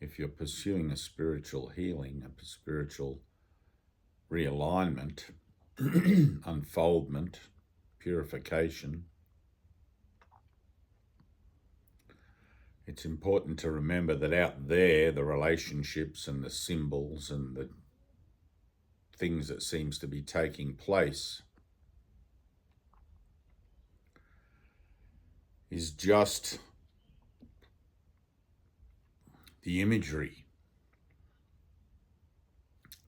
if you're pursuing a spiritual healing, a spiritual realignment, unfoldment, purification, it's important to remember that out there, the relationships and the symbols and the things that seems to be taking place is just the imagery,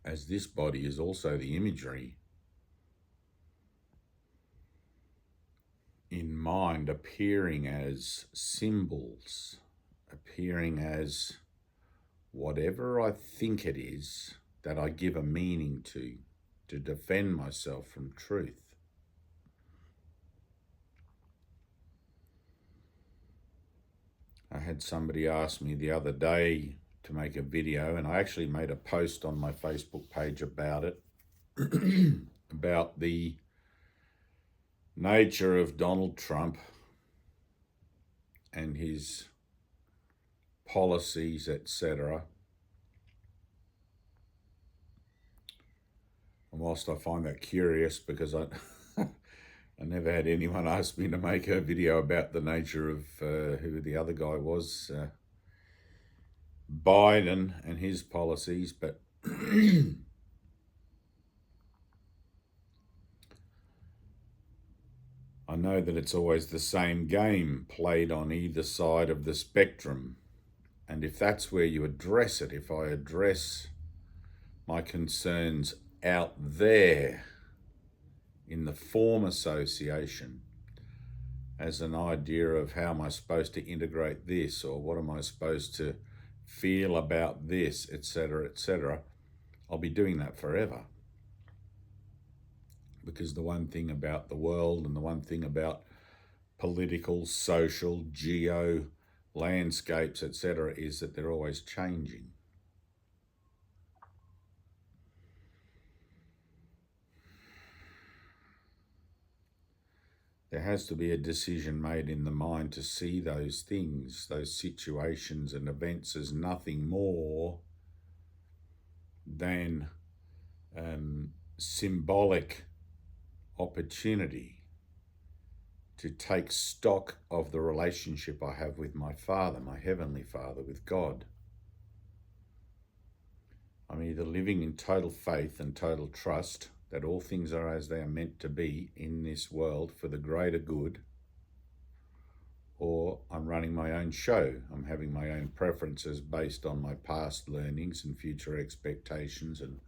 as this body is also the imagery in mind, appearing as symbols, appearing as whatever I think it is that I give a meaning to defend myself from truth. I had somebody ask me the other day to make a video, and I actually made a post on my Facebook page about it, about the nature of Donald Trump and his policies, etc. And whilst I find that curious, because I never had anyone ask me to make a video about the nature of who the other guy was, Biden and his policies, but I know that it's always the same game played on either side of the spectrum. And if that's where you address it, if I address my concerns out there in the form association as an idea of how am I supposed to integrate this, or what am I supposed to feel about this, etc., I'll be doing that forever. Because the one thing about the world and the one thing about political, social, geo landscapes, etc., is that they're always changing. There has to be a decision made in the mind to see those things, those situations and events as nothing more than symbolic opportunity to take stock of the relationship I have with my Father, my Heavenly Father, with God. I'm either living in total faith and total trust that all things are as they are meant to be in this world for the greater good, or I'm running my own show. I'm having my own preferences based on my past learnings and future expectations and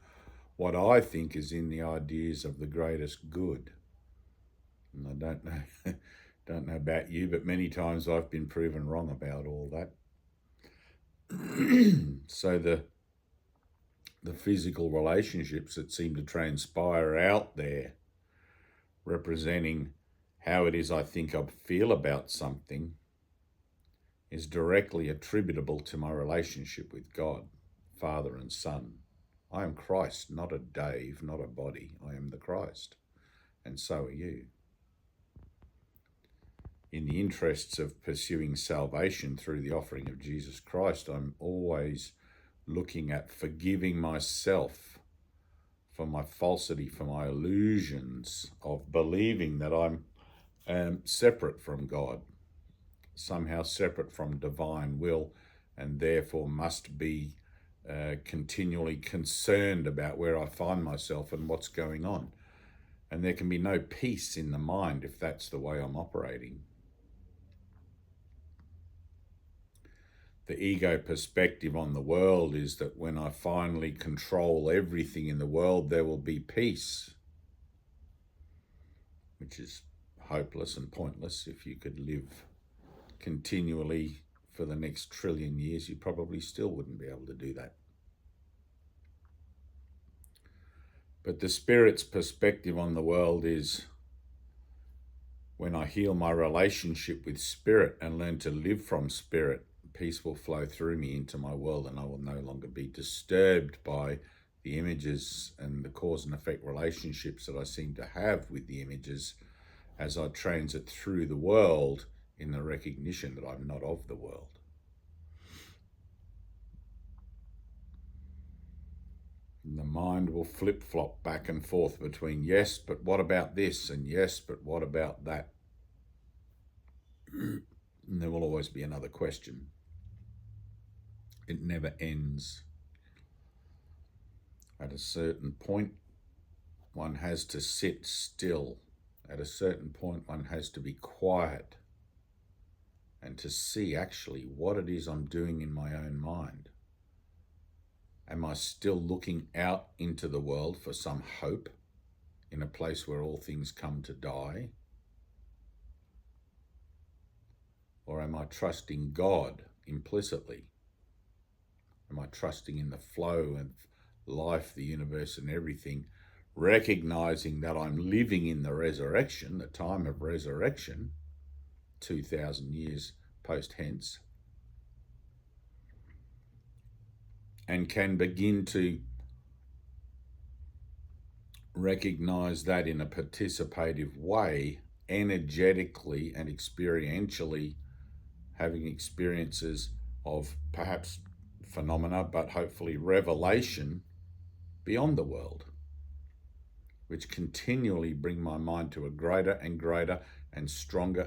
what I think is in the ideas of the greatest good. And I don't know about you, but many times I've been proven wrong about all that. So the physical relationships that seem to transpire out there, representing how it is I think I feel about something, is directly attributable to my relationship with God, Father and Son. I am Christ, not a Dave, not a body. I am the Christ, and so are you. In the interests of pursuing salvation through the offering of Jesus Christ, I'm always looking at forgiving myself for my falsity, for my illusions of believing that I'm separate from God, somehow separate from divine will, and therefore must be continually concerned about where I find myself and what's going on. And there can be no peace in the mind if that's the way I'm operating. The ego perspective on the world is that when I finally control everything in the world, there will be peace, which is hopeless and pointless. If you could live continually for the next trillion years, you probably still wouldn't be able to do that. But the Spirit's perspective on the world is when I heal my relationship with Spirit and learn to live from Spirit, peace will flow through me into my world, and I will no longer be disturbed by the images and the cause and effect relationships that I seem to have with the images as I transit through the world in the recognition that I'm not of the world. And the mind will flip-flop back and forth between yes, but what about this? And yes, but what about that? And there will always be another question. It never ends. At a certain point, one has to sit still. At a certain point, one has to be quiet and to see actually what it is I'm doing in my own mind. Am I still looking out into the world for some hope in a place where all things come to die? Or am I trusting God implicitly? Am I trusting in the flow of life, the universe, and everything, recognizing that I'm living in the resurrection, the time of resurrection, 2,000 years post hence, and can begin to recognize that in a participative way, energetically and experientially, having experiences of perhaps phenomena, but hopefully revelation beyond the world, which continually bring my mind to a greater and greater and stronger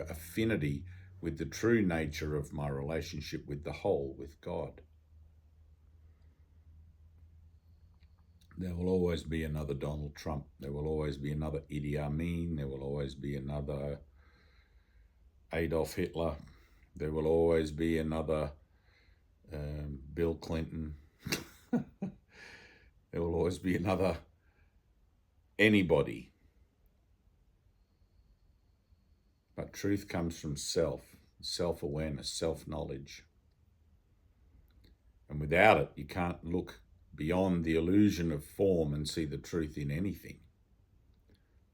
affinity with the true nature of my relationship with the whole, with God. There will always be another Donald Trump. There will always be another Idi Amin. There will always be another Adolf Hitler. There will always be another Bill Clinton. There will always be another anybody. But truth comes from self-awareness, self-knowledge. And without it, you can't look beyond the illusion of form and see the truth in anything.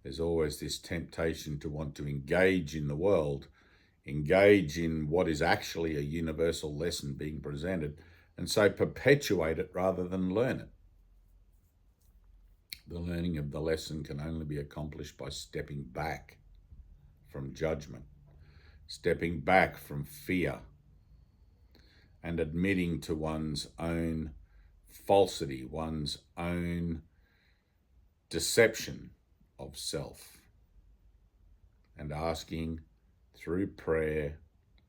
There's always this temptation to want to engage in the world, engage in what is actually a universal lesson being presented, and so perpetuate it rather than learn it. The learning of the lesson can only be accomplished by stepping back from judgment, stepping back from fear, and admitting to one's own falsity, one's own deception of self, and asking through prayer,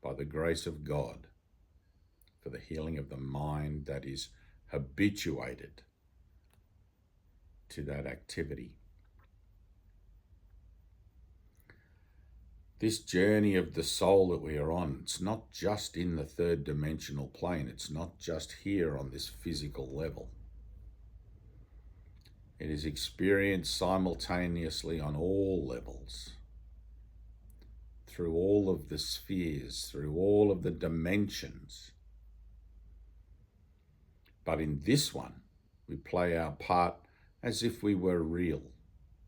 by the grace of God, for the healing of the mind that is habituated to that activity. This journey of the soul that we are on, it's not just in the third dimensional plane. It's not just here on this physical level. It is experienced simultaneously on all levels, through all of the spheres, through all of the dimensions. But in this one, we play our part as if we were real,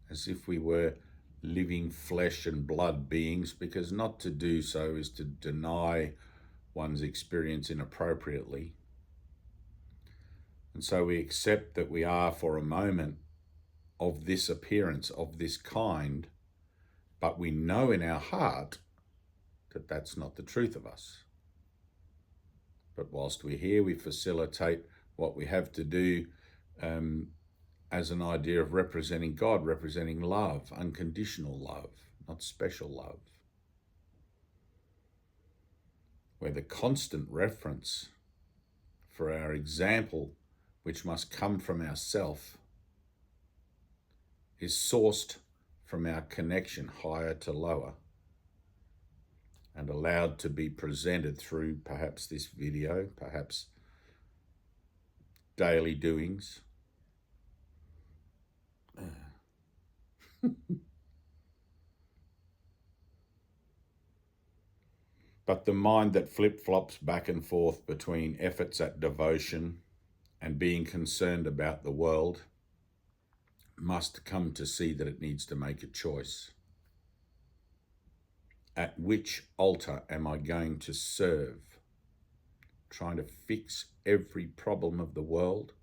as if we were living flesh and blood beings, because not to do so is to deny one's experience inappropriately. And so we accept that we are for a moment of this appearance, of this kind, but we know in our heart that that's not the truth of us. But whilst we're here, we facilitate what we have to do as an idea of representing God, representing love, unconditional love, not special love, where the constant reference for our example, which must come from ourself, is sourced from our connection higher to lower and allowed to be presented through perhaps this video, perhaps daily doings. But the mind that flip-flops back and forth between efforts at devotion and being concerned about the world must come to see that it needs to make a choice. At which altar am I going to serve? Trying to fix every problem of the world?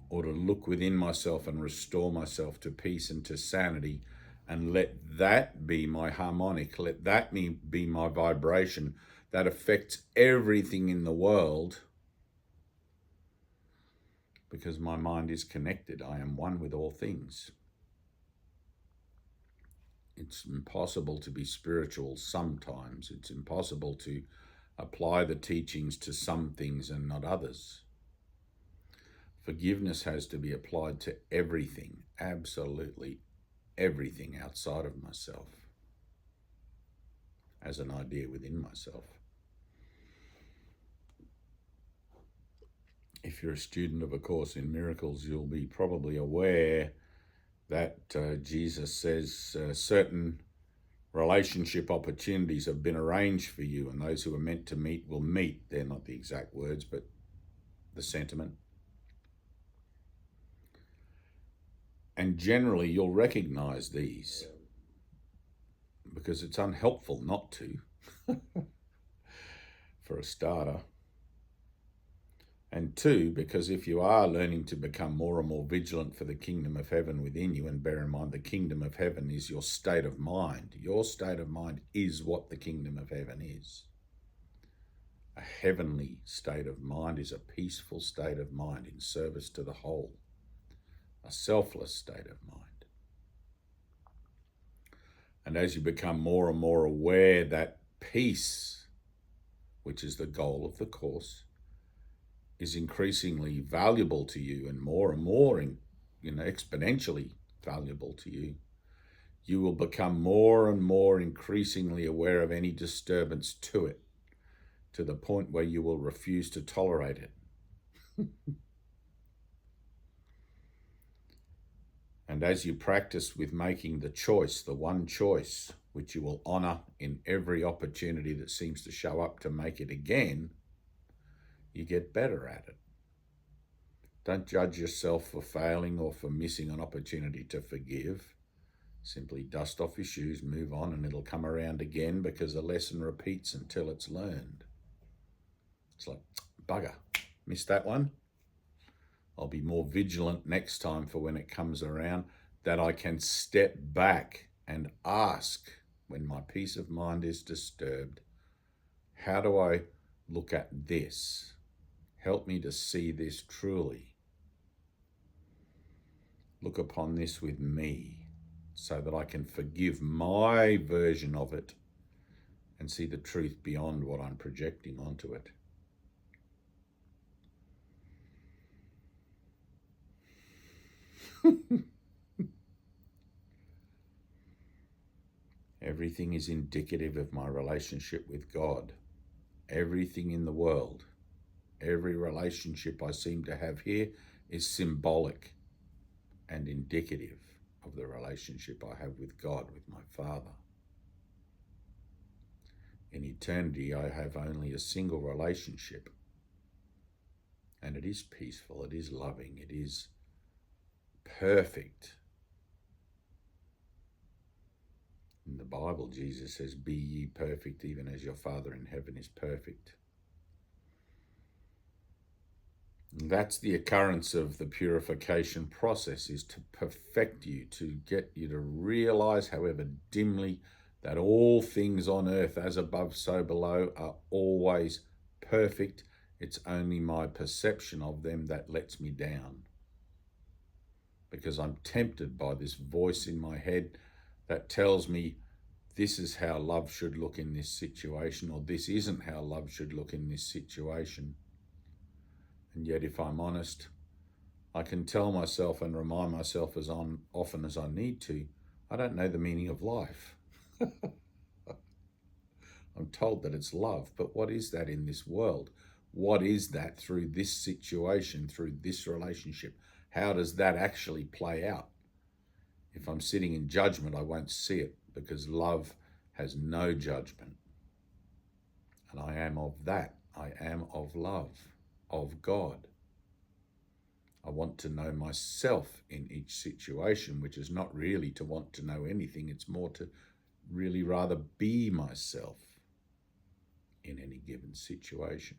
Or to look within myself and restore myself to peace and to sanity, and let that be my harmonic, let that be my vibration that affects everything in the world because my mind is connected. I am one with all things. It's impossible to be spiritual sometimes. It's impossible to apply the teachings to some things and not others. Forgiveness has to be applied to everything, absolutely everything outside of myself, as an idea within myself. If you're a student of A Course in Miracles, you'll be probably aware that Jesus says certain relationship opportunities have been arranged for you, and those who are meant to meet will meet. They're not the exact words, but the sentiment. And generally, you'll recognize these because it's unhelpful not to, for a starter. And two, because if you are learning to become more and more vigilant for the kingdom of heaven within you, and bear in mind the kingdom of heaven is your state of mind. Your state of mind is what the kingdom of heaven is. A heavenly state of mind is a peaceful state of mind in service to the whole, a selfless state of mind. And as you become more and more aware that peace, which is the goal of the Course, is increasingly valuable to you and more exponentially valuable to you, you will become more and more increasingly aware of any disturbance to it, to the point where you will refuse to tolerate it. And as you practice with making the choice, the one choice, which you will honor in every opportunity that seems to show up to make it again, you get better at it. Don't judge yourself for failing or for missing an opportunity to forgive. Simply dust off your shoes, move on, and it'll come around again, because the lesson repeats until it's learned. It's like, bugger, missed that one. I'll be more vigilant next time for when it comes around, that I can step back and ask when my peace of mind is disturbed, how do I look at this? Help me to see this truly. Look upon this with me so that I can forgive my version of it and see the truth beyond what I'm projecting onto it. Everything is indicative of my relationship with God. Everything in the world, every relationship I seem to have here is symbolic and indicative of the relationship I have with God, with my Father. In eternity, I have only a single relationship, and it is peaceful, it is loving, it is perfect. In the Bible, Jesus says, "Be ye perfect, even as your Father in heaven is perfect." And that's the occurrence of the purification process, is to perfect you, to get you to realize, however dimly, that all things on earth, as above, so below, are always perfect. It's only my perception of them that lets me down, because I'm tempted by this voice in my head that tells me this is how love should look in this situation, or this isn't how love should look in this situation. And yet, if I'm honest, I can tell myself and remind myself as often as I need to, I don't know the meaning of life. I'm told that it's love, but what is that in this world? What is that through this situation, through this relationship? How does that actually play out? If I'm sitting in judgment, I won't see it, because love has no judgment. And I am of that. I am of love, of God. I want to know myself in each situation, which is not really to want to know anything. It's more to really rather be myself in any given situation.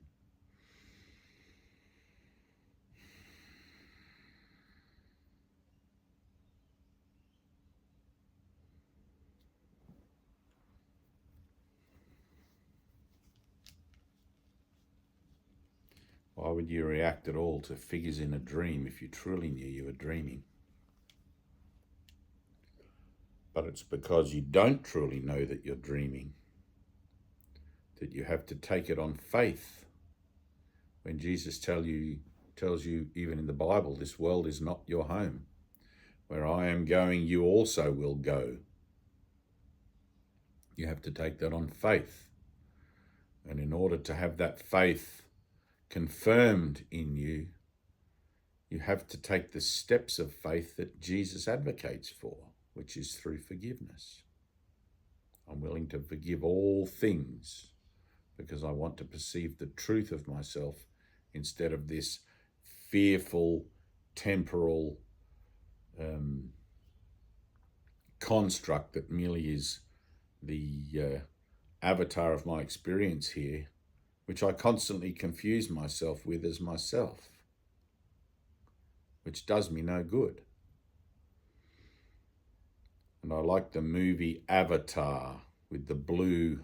Why would you react at all to figures in a dream if you truly knew you were dreaming? But it's because you don't truly know that you're dreaming that you have to take it on faith. When Jesus tells you, even in the Bible, this world is not your home. Where I am going, you also will go. You have to take that on faith. And in order to have that faith confirmed in you, you have to take the steps of faith that Jesus advocates for, which is through forgiveness. I'm willing to forgive all things because I want to perceive the truth of myself instead of this fearful, temporal construct that merely is the avatar of my experience here, which I constantly confuse myself with as myself, which does me no good. And I like the movie Avatar with the blue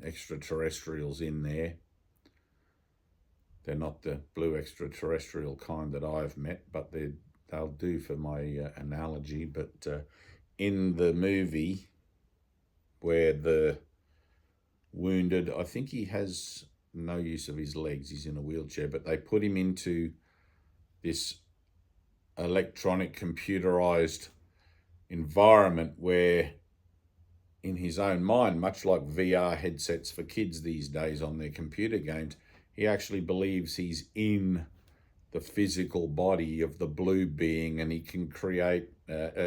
extraterrestrials in there. They're not the blue extraterrestrial kind that I've met, but they'll do for my analogy. But in the movie where the wounded, I think he has no use of his legs, he's in a wheelchair, but they put him into this electronic computerized environment where in his own mind, much like VR headsets for kids these days on their computer games, he actually believes he's in the physical body of the blue being, and he can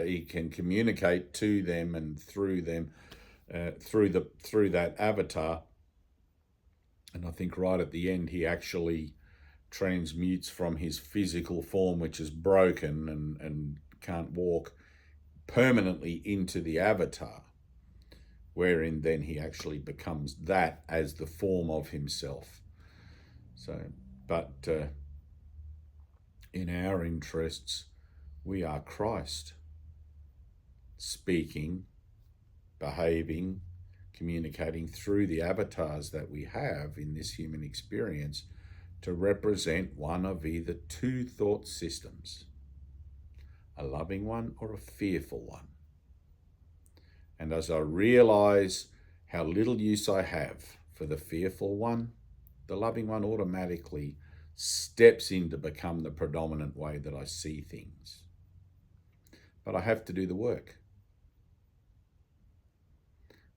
he can communicate to them and through them, through that avatar. And I think right at the end, he actually transmutes from his physical form, which is broken and can't walk, permanently into the avatar, wherein then he actually becomes that as the form of himself. So, but in our interests, we are Christ, speaking, behaving, communicating through the avatars that we have in this human experience to represent one of either two thought systems, a loving one or a fearful one. And as I realize how little use I have for the fearful one, the loving one automatically steps in to become the predominant way that I see things. But I have to do the work.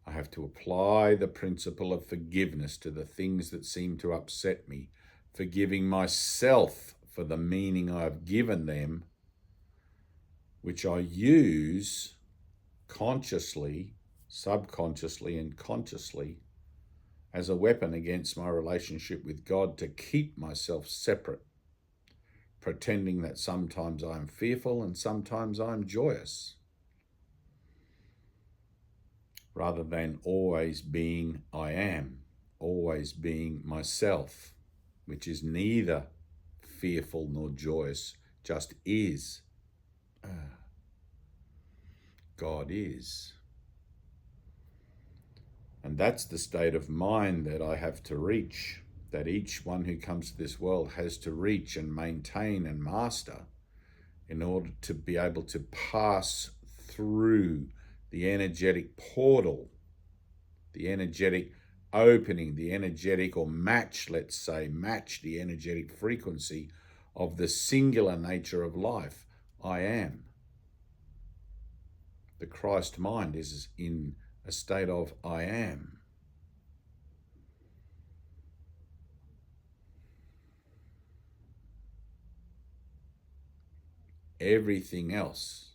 I have to apply the principle of forgiveness to the things that seem to upset me, forgiving myself for the meaning I've given them, which I use consciously, subconsciously, and consciously as a weapon against my relationship with God to keep myself separate, pretending that sometimes I'm fearful and sometimes I'm joyous, rather than always being I am, always being myself, which is neither fearful nor joyous, just is. God is. And that's the state of mind that I have to reach, that each one who comes to this world has to reach and maintain and master in order to be able to pass through the energetic portal, the energetic opening, the energetic, or match, let's say, match the energetic frequency of the singular nature of life. I am. The Christ mind is in a state of I am. Everything else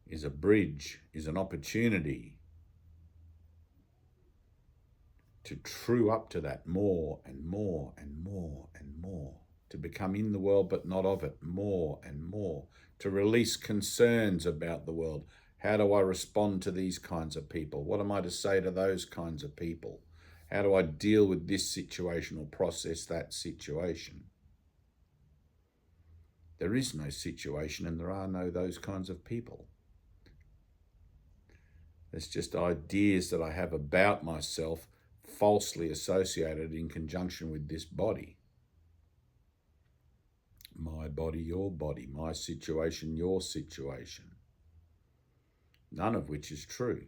is a bridge, is an opportunity to true up to that more and more and more and more, to become in the world but not of it, more and more, to release concerns about the world. How do I respond to these kinds of people? What am I to say to those kinds of people? How do I deal with this situation or process that situation? There is no situation and there are no those kinds of people. It's just ideas that I have about myself falsely associated in conjunction with this body. My body, your body, my situation, your situation. None of which is true.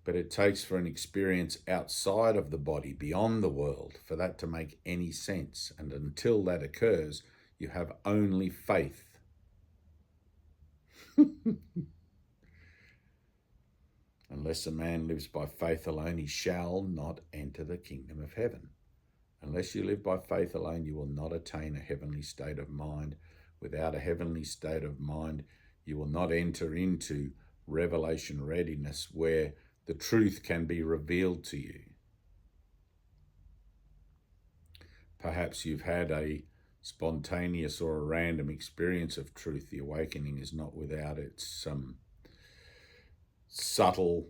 But it takes for an experience outside of the body, beyond the world, for that to make any sense. And until that occurs, you have only faith. Unless a man lives by faith alone, he shall not enter the kingdom of heaven. Unless you live by faith alone, you will not attain a heavenly state of mind. Without a heavenly state of mind, you will not enter into revelation readiness, where the truth can be revealed to you. Perhaps you've had a spontaneous or a random experience of truth. The awakening is not without its subtle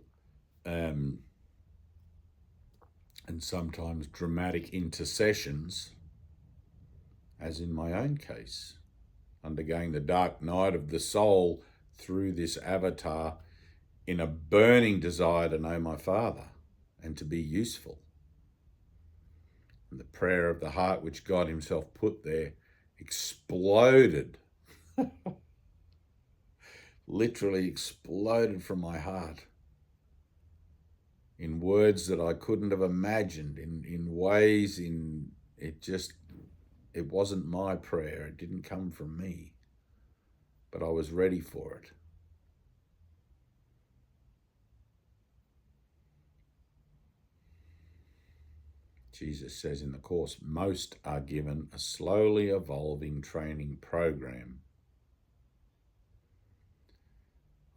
and sometimes dramatic intercessions, as in my own case, undergoing the dark night of the soul through this avatar in a burning desire to know my Father and to be useful. And the prayer of the heart which God himself put there exploded, literally exploded from my heart in words that I couldn't have imagined, in ways, it wasn't my prayer, it didn't come from me, but I was ready for it. Jesus says in the Course, most are given a slowly evolving training program.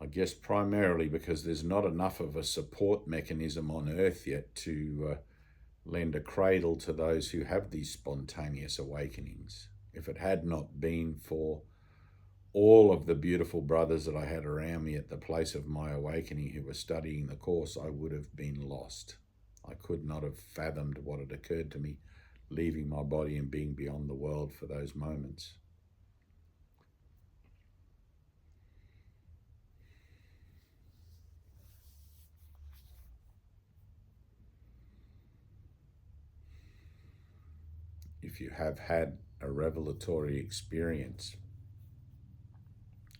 I guess primarily because there's not enough of a support mechanism on earth yet to lend a cradle to those who have these spontaneous awakenings. If it had not been for all of the beautiful brothers that I had around me at the place of my awakening who were studying the Course, I would have been lost. I could not have fathomed what had occurred to me, leaving my body and being beyond the world for those moments. If you have had a revelatory experience,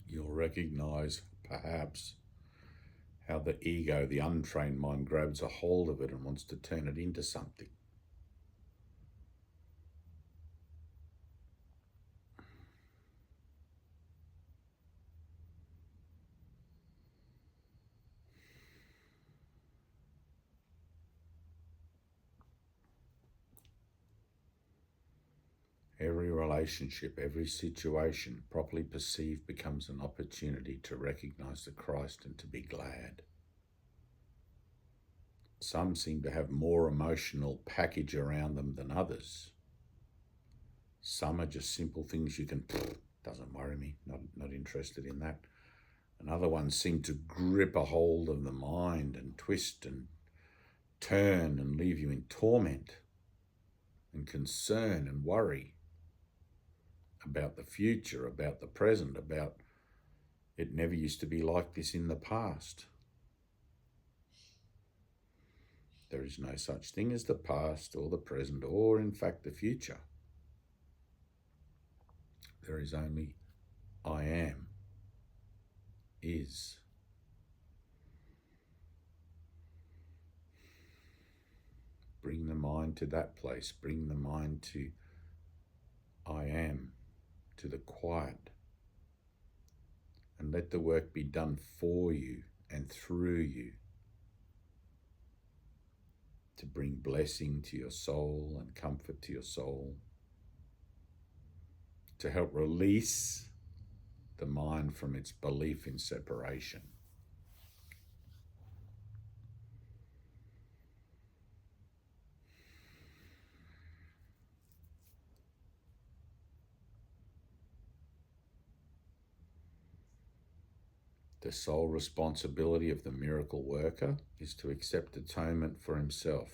you'll recognize perhaps how the ego, the untrained mind, grabs a hold of it and wants to turn it into something. Every relationship, every situation, properly perceived, becomes an opportunity to recognize the Christ and to be glad. Some seem to have more emotional package around them than others. Some are just simple things you can, doesn't worry me, not interested in that. And other ones seem to grip a hold of the mind and twist and turn and leave you in torment and concern and worry about the future, about the present, about it never used to be like this in the past. There is no such thing as the past or the present or, in fact, the future. There is only I am, is. Bring the mind to that place. Bring the mind to I am, to the quiet. And let the work be done for you and through you to bring blessing to your soul and comfort to your soul, to help release the mind from its belief in separation. The sole responsibility of the miracle worker is to accept atonement for himself.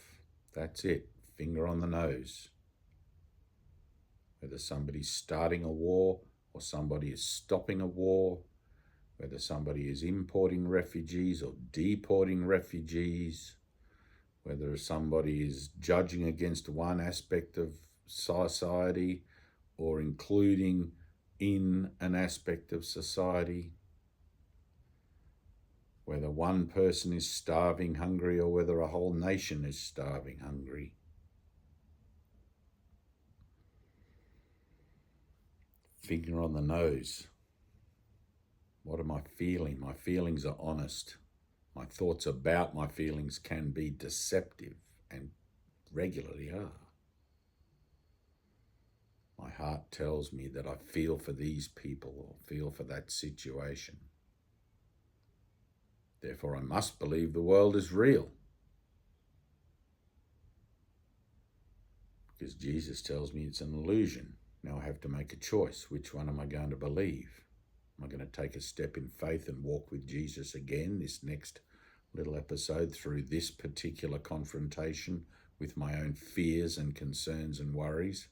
That's it, finger on the nose. Whether somebody's starting a war or somebody is stopping a war, whether somebody is importing refugees or deporting refugees, whether somebody is judging against one aspect of society or including in an aspect of society, whether one person is starving hungry or whether a whole nation is starving hungry. Finger on the nose. What am I feeling? My feelings are honest. My thoughts about my feelings can be deceptive and regularly are. My heart tells me that I feel for these people or feel for that situation. Therefore, I must believe the world is real. Because Jesus tells me it's an illusion. Now I have to make a choice. Which one am I going to believe? Am I going to take a step in faith and walk with Jesus again this next little episode through this particular confrontation with my own fears and concerns and worries?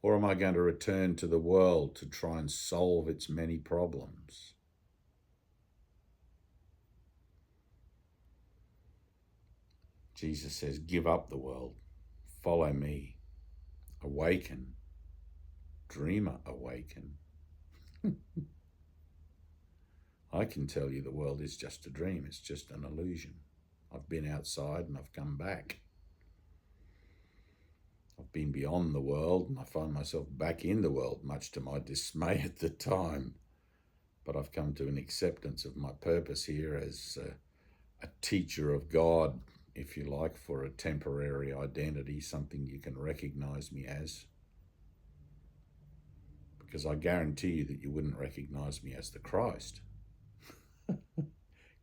Or am I going to return to the world to try and solve its many problems? Jesus says, give up the world, follow me, awaken, dreamer awaken. I can tell you the world is just a dream, it's just an illusion. I've been outside and I've come back. I've been beyond the world and I find myself back in the world, much to my dismay at the time. But I've come to an acceptance of my purpose here as a teacher of God, if you like, for a temporary identity, something you can recognize me as. Because I guarantee you that you wouldn't recognize me as the Christ.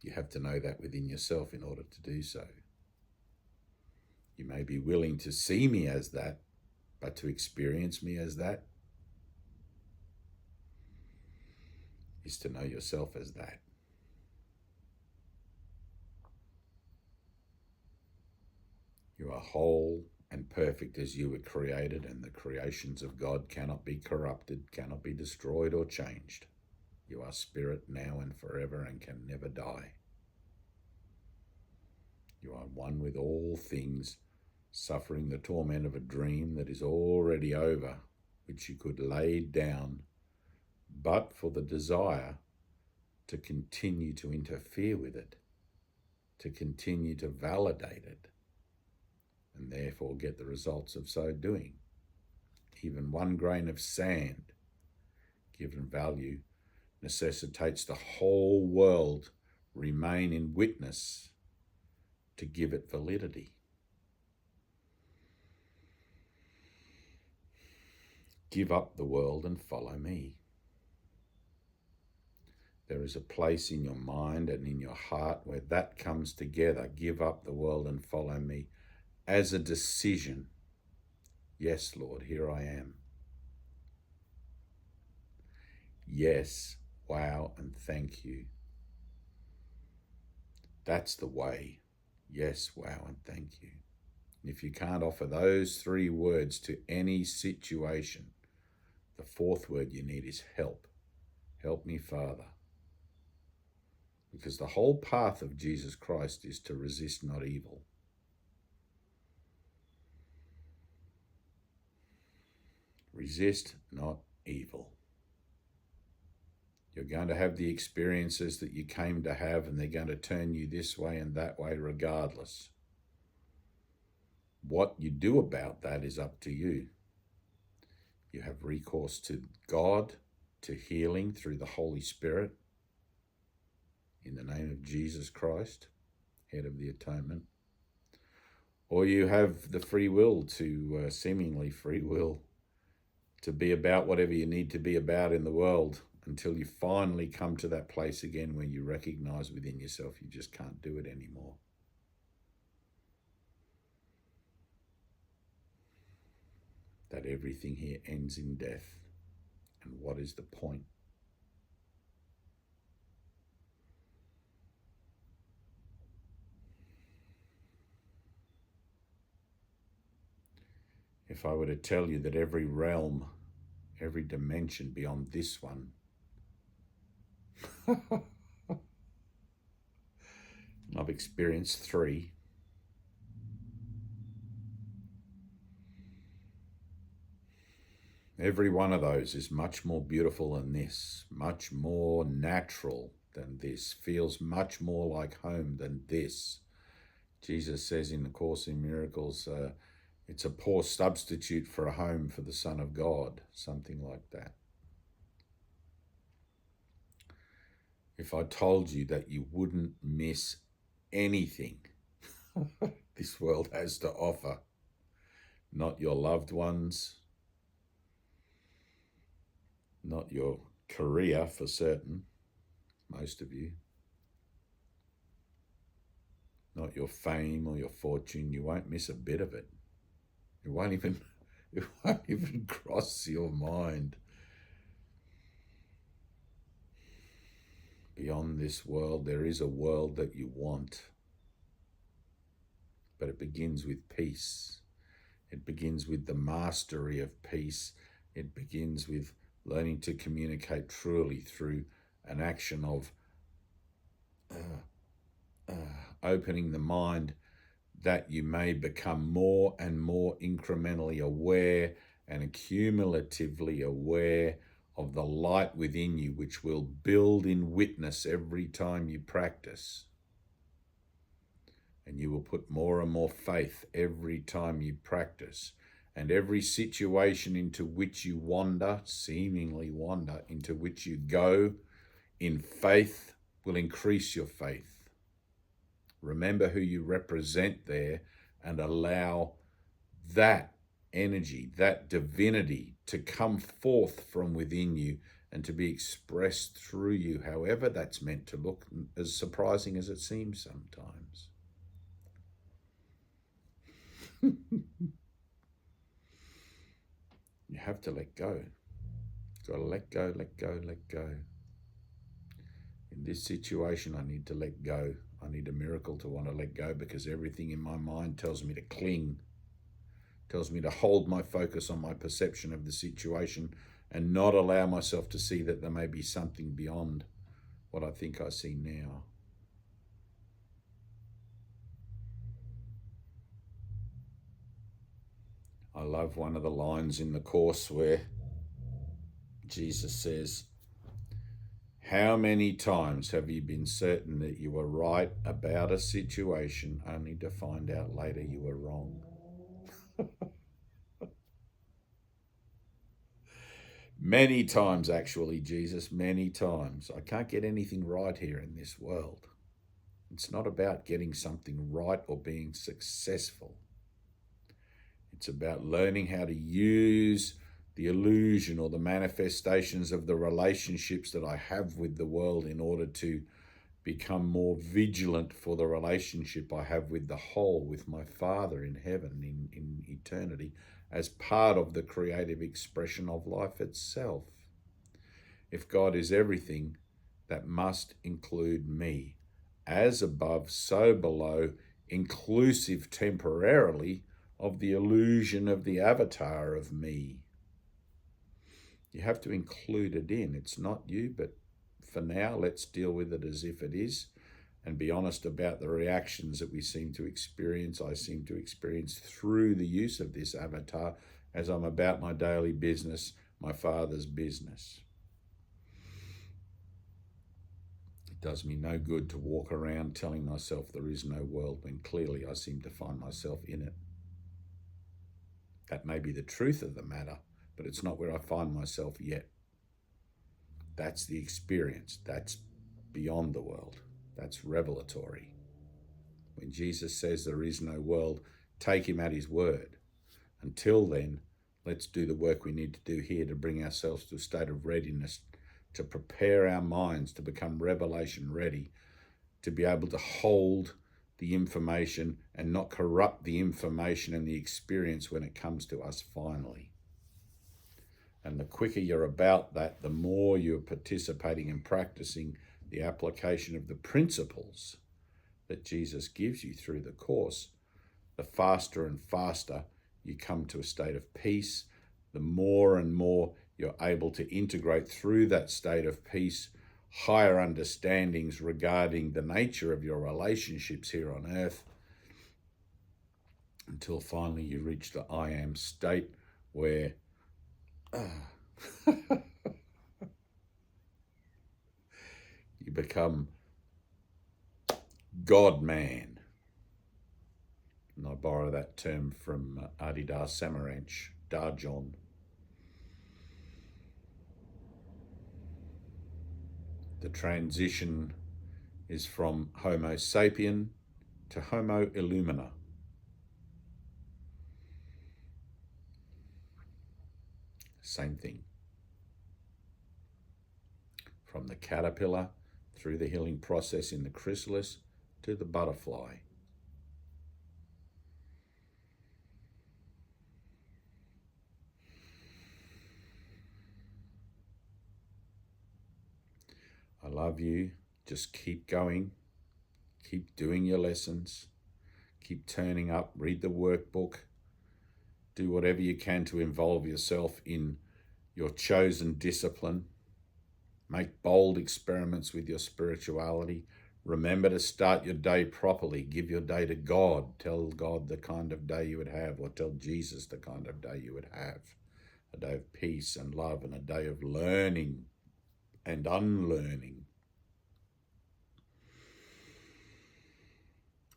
You have to know that within yourself in order to do so. You may be willing to see me as that, but to experience me as that is to know yourself as that. You are whole and perfect as you were created, and the creations of God cannot be corrupted, cannot be destroyed or changed. You are spirit now and forever and can never die. You are one with all things, suffering the torment of a dream that is already over, which you could lay down, but for the desire to continue to interfere with it, to continue to validate it, and therefore get the results of so doing. Even one grain of sand, given value, necessitates the whole world remain in witness to give it validity. Give up the world and follow me. There is a place in your mind and in your heart where that comes together. Give up the world and follow me as a decision. Yes, Lord, here I am. Yes, wow, and thank you. That's the way. Yes, wow, and thank you. And if you can't offer those three words to any situation, the fourth word you need is help. Help me, Father. Because the whole path of Jesus Christ is to resist not evil. Resist not evil. You're going to have the experiences that you came to have, and they're going to turn you this way and that way regardless. What you do about that is up to you. You have recourse to God, to healing through the Holy Spirit, in the name of Jesus Christ, head of the atonement. Or you have the free will to, seemingly free will, to be about whatever you need to be about in the world until you finally come to that place again where you recognize within yourself you just can't do it anymore. That everything here ends in death. And what is the point? If I were to tell you that every realm, every dimension beyond this one, I've experienced 3, Every one of those is much more beautiful than this, much more natural than this, feels much more like home than this. Jesus says in the Course in Miracles, it's a poor substitute for a home for the Son of God, something like that. If I told you that you wouldn't miss anything this world has to offer, not your loved ones, not your career for certain, most of you, not your fame or your fortune, you won't miss a bit of it. It won't even cross your mind. Beyond this world, there is a world that you want, but it begins with peace. It begins with the mastery of peace. It begins with learning to communicate truly through an action of opening the mind, that you may become more and more incrementally aware and accumulatively aware of the light within you, which will build in witness every time you practice. And you will put more and more faith every time you practice. And every situation into which you wander, seemingly wander, into which you go in faith, will increase your faith. Remember who you represent there and allow that energy, that divinity to come forth from within you and to be expressed through you, however that's meant to look, as surprising as it seems sometimes. You have to let go. You've got to let go, let go, let go. In this situation, I need to let go. I need a miracle to want to let go, because everything in my mind tells me to cling, tells me to hold my focus on my perception of the situation and not allow myself to see that there may be something beyond what I think I see now. I love one of the lines in the Course where Jesus says, "How many times have you been certain that you were right about a situation only to find out later you were wrong?" Many times, actually, Jesus, many times. I can't get anything right here in this world. It's not about getting something right or being successful. It's about learning how to use the illusion or the manifestations of the relationships that I have with the world in order to become more vigilant for the relationship I have with the whole, with my Father in heaven, in eternity, as part of the creative expression of life itself. If God is everything, that must include me. As above, so below, inclusive temporarily of the illusion of the avatar of me. You have to include it in. It's not you, but for now, let's deal with it as if it is and be honest about the reactions that we seem to experience. I seem to experience through the use of this avatar as I'm about my daily business, my Father's business. It does me no good to walk around telling myself there is no world when clearly I seem to find myself in it. That may be the truth of the matter, but it's not where I find myself yet. That's the experience. That's beyond the world. That's revelatory. When Jesus says there is no world, take him at his word. Until then, let's do the work we need to do here to bring ourselves to a state of readiness, to prepare our minds to become revelation ready, to be able to hold the information and not corrupt the information and the experience when it comes to us finally. And the quicker you're about that, the more you're participating and practicing the application of the principles that Jesus gives you through the Course, the faster and faster you come to a state of peace, the more and more you're able to integrate through that state of peace higher understandings regarding the nature of your relationships here on earth, until finally you reach the I am state, where You become God-man. And I borrow that term from Adidas Samaranch, Darjon. The transition is from Homo sapien to Homo illumina. Same thing. From the caterpillar through the healing process in the chrysalis to the butterfly. I love you. Just keep going. Keep doing your lessons. Keep turning up. Read the workbook. Do whatever you can to involve yourself in your chosen discipline. Make bold experiments with your spirituality. Remember to start your day properly. Give your day to God. Tell God the kind of day you would have, or tell Jesus the kind of day you would have. A day of peace and love, and a day of learning and unlearning.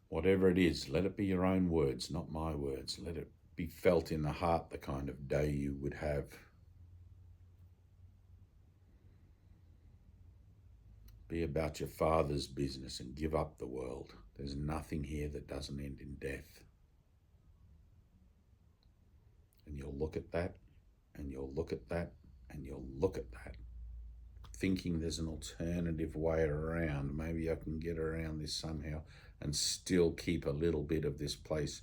Whatever it is, let it be your own words, not my words. Let it be felt in the heart, the kind of day you would have. Be about your Father's business and give up the world. There's nothing here that doesn't end in death. And you'll look at that, and you'll look at that, and you'll look at that, thinking there's an alternative way around. Maybe I can get around this somehow and still keep a little bit of this place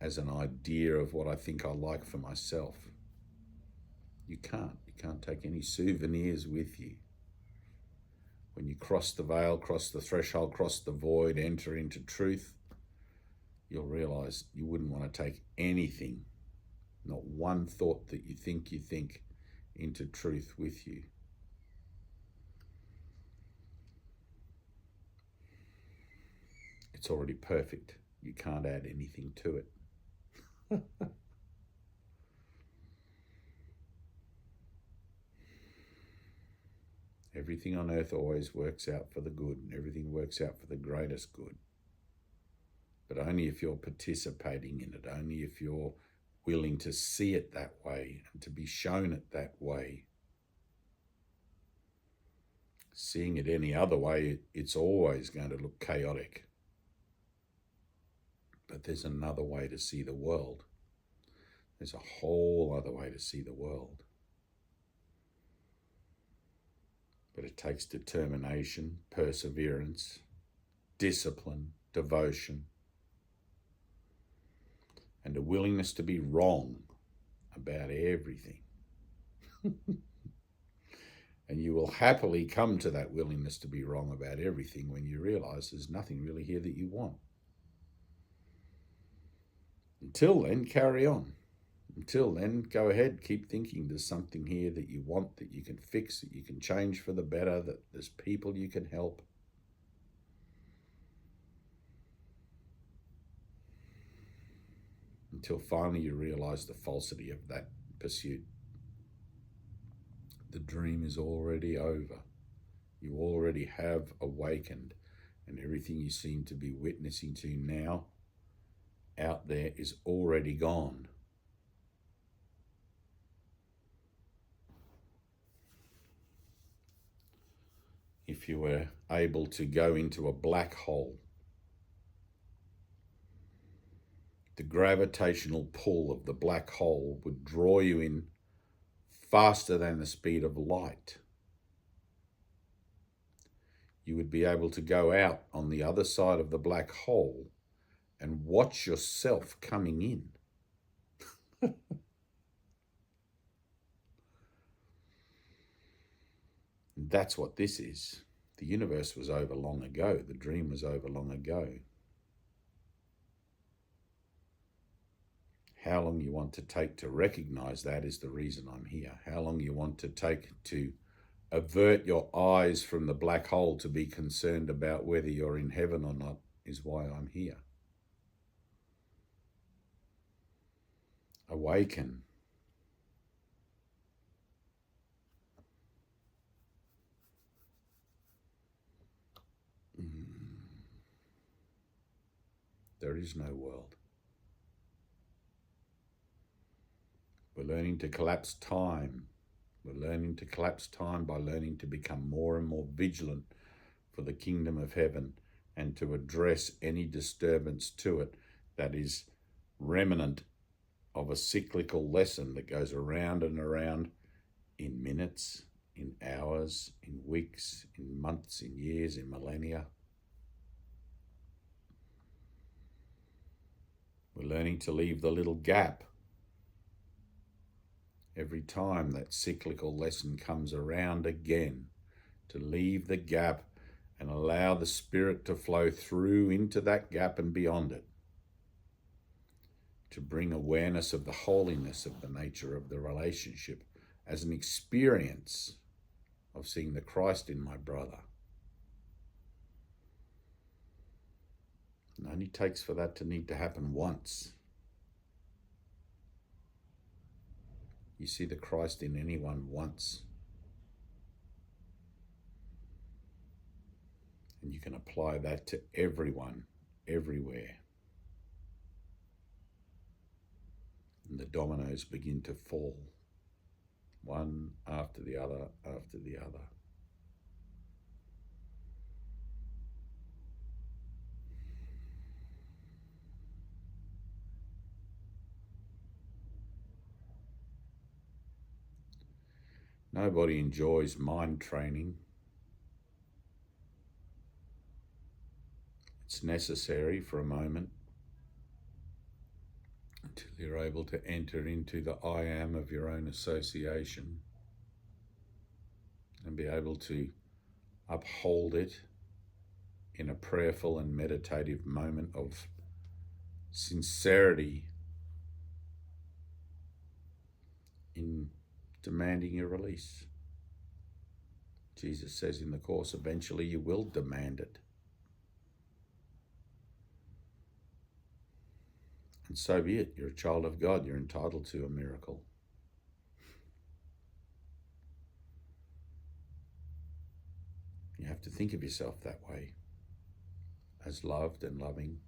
as an idea of what I think I like for myself. You can't. You can't take any souvenirs with you. When you cross the veil, cross the threshold, cross the void, enter into truth, you'll realize you wouldn't want to take anything, not one thought that you think, into truth with you. It's already perfect. You can't add anything to it. Everything on earth always works out for the good, and everything works out for the greatest good. But only if you're participating in it, only if you're willing to see it that way and to be shown it that way. Seeing it any other way, it's always going to look chaotic. But there's another way to see the world. There's a whole other way to see the world. But it takes determination, perseverance, discipline, devotion, and a willingness to be wrong about everything. And you will happily come to that willingness to be wrong about everything when you realize there's nothing really here that you want. Until then, carry on. Until then, go ahead, keep thinking there's something here that you want, that you can fix, that you can change for the better, that there's people you can help. Until finally you realize the falsity of that pursuit. The dream is already over. You already have awakened, and everything you seem to be witnessing to now out there is already gone. If you were able to go into a black hole, the gravitational pull of the black hole would draw you in faster than the speed of light. You would be able to go out on the other side of the black hole and watch yourself coming in. That's what this is. The universe was over long ago. The dream was over long ago. How long you want to take to recognize that is the reason I'm here. How long you want to take to avert your eyes from the black hole to be concerned about whether you're in heaven or not is why I'm here. Awaken. There is no world. We're learning to collapse time. We're learning to collapse time by learning to become more and more vigilant for the kingdom of heaven and to address any disturbance to it that is remnant of a cyclical lesson that goes around and around in minutes, in hours, in weeks, in months, in years, in millennia. We're learning to leave the little gap every time that cyclical lesson comes around again, to leave the gap and allow the Spirit to flow through into that gap and beyond it, to bring awareness of the holiness of the nature of the relationship as an experience of seeing the Christ in my brother. It only takes for that to need to happen once. You see the Christ in anyone once, and you can apply that to everyone, everywhere. And the dominoes begin to fall, one after the other, after the other. Nobody enjoys mind training. It's necessary for a moment until you're able to enter into the I am of your own association and be able to uphold it in a prayerful and meditative moment of sincerity in demanding your release. Jesus says in the Course, eventually you will demand it. And so be it. You're a child of God. You're entitled to a miracle. You have to think of yourself that way, as loved and loving.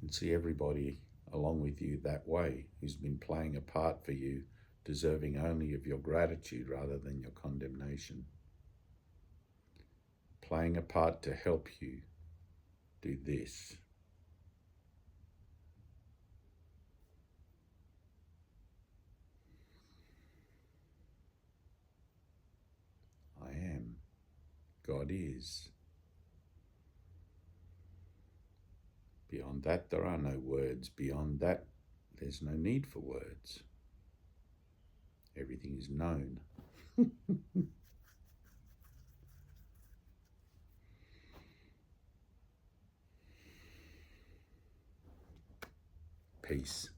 And see everybody along with you that way, who's been playing a part for you, deserving only of your gratitude rather than your condemnation. Playing a part to help you do this. I am. God is. Beyond that, there are no words. Beyond that, there's no need for words. Everything is known. Peace.